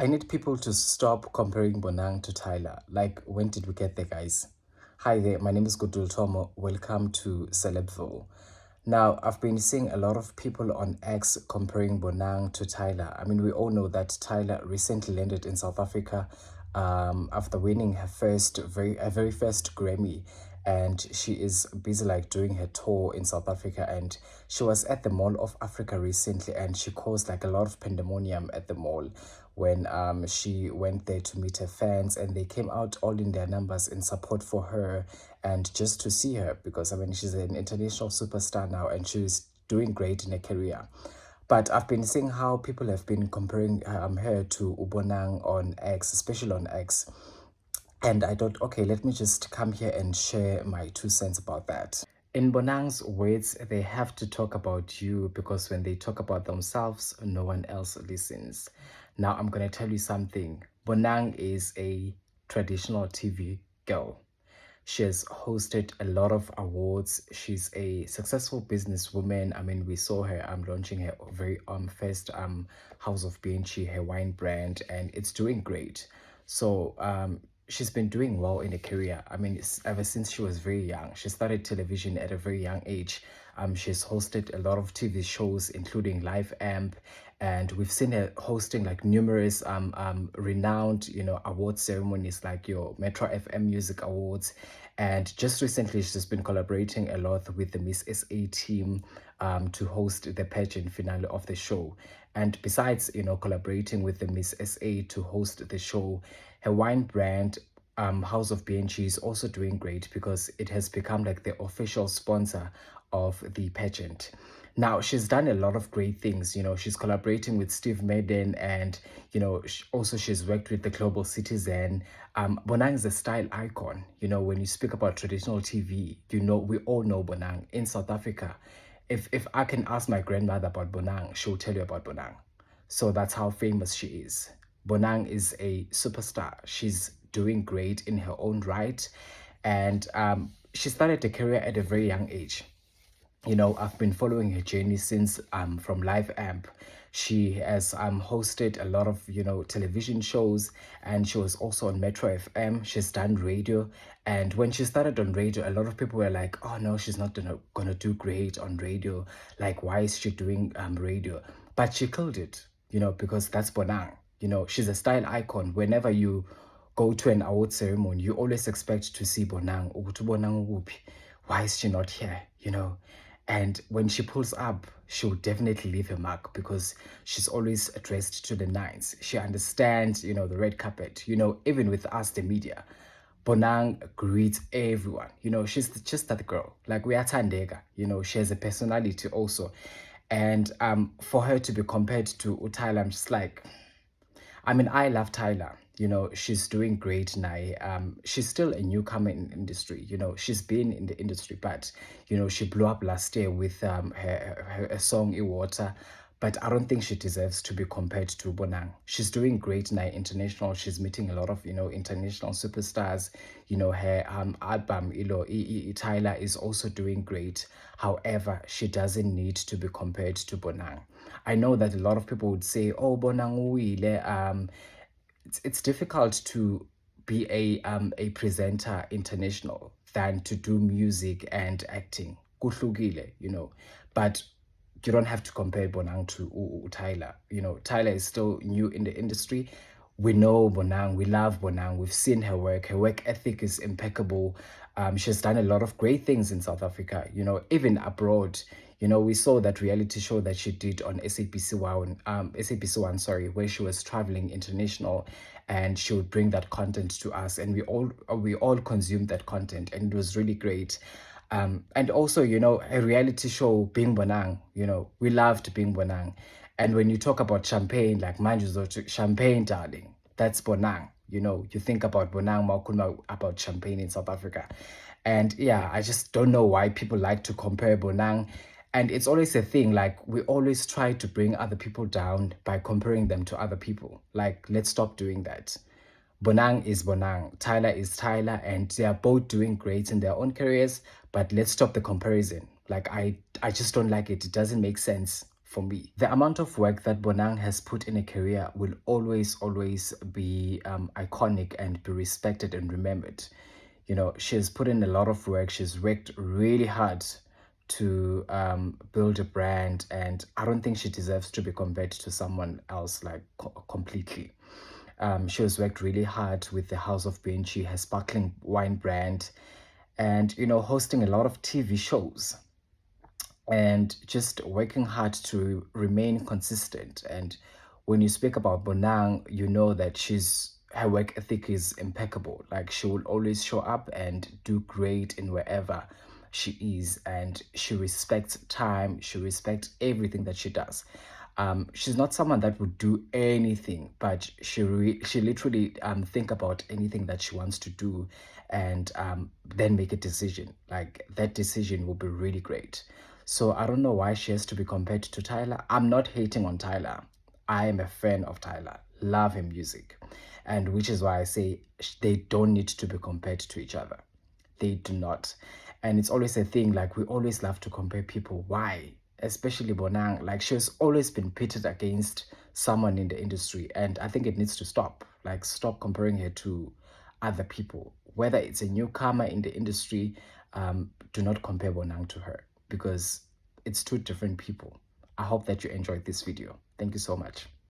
I need people to stop comparing Bonang to Tyla. Like, when did we get there, guys? Hi there, my name is Gudul Tomo. Welcome to Celebville. Now, I've been seeing a lot of people on X comparing Bonang to Tyla. I mean, we all know that Tyla recently landed in South Africa after winning her very first Grammy, and she is busy like doing her tour in South Africa. And she was at the Mall of Africa recently, and she caused like a lot of pandemonium at the mall when she went there to meet her fans, and they came out all in their numbers in support for her and just to see her, because I mean she's an international superstar now and she's doing great in her career. But I've been seeing how people have been comparing her to Ubonang on X, especially on X. And I thought, okay, let me just come here and share my 2 cents about that. In Bonang's words, they have to talk about you because when they talk about themselves, no one else listens. Now, I'm going to tell you something. Bonang is a traditional TV girl. She has hosted a lot of awards. She's a successful businesswoman. I mean, we saw her launching her very first House of BNG, her wine brand, and it's doing great. So she's been doing well in her career. I mean, ever since she was very young. She started television at a very young age. She's hosted a lot of TV shows, including Live Amp, and we've seen her hosting like numerous renowned, award ceremonies like your Metro FM Music Awards. And just recently, she's been collaborating a lot with the Miss SA team to host the pageant finale of the show. And besides, collaborating with the Miss SA to host the show, her wine brand House of BNG is also doing great because it has become like the official sponsor of the pageant. Now, she's done a lot of great things. She's collaborating with Steve Madden, and, also she's worked with the Global Citizen. Bonang is a style icon. When you speak about traditional TV, we all know Bonang in South Africa. If I can ask my grandmother about Bonang, she'll tell you about Bonang. So that's how famous she is. Bonang is a superstar. She's doing great in her own right. And she started a career at a very young age. I've been following her journey since from Live Amp. She has hosted a lot of television shows, and she was also on Metro FM. She's done radio, and when she started on radio, a lot of people were like, "Oh no, she's not gonna do great on radio. Like, why is she doing radio?" But she killed it, because that's Bonang. She's a style icon. Whenever you go to an award ceremony, you always expect to see Bonang. Ukuthi Bonang ukuphi? Why is she not here? And when she pulls up, she'll definitely leave a mark because she's always dressed to the nines. She understands, the red carpet, even with us, the media. Bonang greets everyone. She's just that girl. Like, we are Tandega, she has a personality also. And for her to be compared to Tyla, I'm just like, I mean, I love Tyla. She's doing great now. She's still a newcomer in the industry. She's been in the industry, but she blew up last year with her song "Iwater." But I don't think she deserves to be compared to Bonang. She's doing great now international. She's meeting a lot of international superstars. Her album Tyla is also doing great. However, she doesn't need to be compared to Bonang. I know that a lot of people would say, "Oh, Bonang uwile." It's difficult to be a presenter international than to do music and acting. Kuhlukile, but you don't have to compare Bonang to Tyla. Tyla is still new in the industry. We know Bonang, we love Bonang, we've seen her work. Her work ethic is impeccable. She's done a lot of great things in South Africa, even abroad. We saw that reality show that she did on SABC1, sorry, where she was traveling international, and she would bring that content to us, and we all consumed that content, and it was really great. And also, a reality show, Being Bonang, we loved Being Bonang. And when you talk about champagne, like Manju's champagne, darling, that's Bonang. You think about Bonang, Maukuma, about champagne in South Africa. And yeah, I just don't know why people like to compare Bonang. And it's always a thing, like, we always try to bring other people down by comparing them to other people. Like, let's stop doing that. Bonang is Bonang, Tyla is Tyla, and they are both doing great in their own careers, but let's stop the comparison. Like, I just don't like it. It doesn't make sense for me. The amount of work that Bonang has put in a career will always, always be iconic and be respected and remembered. You know, she's put in a lot of work. She's worked really hard to build a brand, and I don't think she deserves to be compared to someone else like completely. She has worked really hard with the House of Benchi, her sparkling wine brand, and you know, hosting a lot of TV shows and just working hard to remain consistent. And when you speak about Bonang, you know that her work ethic is impeccable. Like she will always show up and do great in wherever she is, and she respects time. She respects everything that she does. She's not someone that would do anything, but she literally think about anything that she wants to do, and then make a decision. Like that decision will be really great. So I don't know why she has to be compared to Tyla. I'm not hating on Tyla. I am a fan of Tyla. Love her music, and which is why I say they don't need to be compared to each other. They do not. And it's always a thing, like we always love to compare people. Why? Especially Bonang. Like she's always been pitted against someone in the industry. And I think it needs to stop. Like stop comparing her to other people. Whether it's a newcomer in the industry, do not compare Bonang to her because it's two different people. I hope that you enjoyed this video. Thank you so much.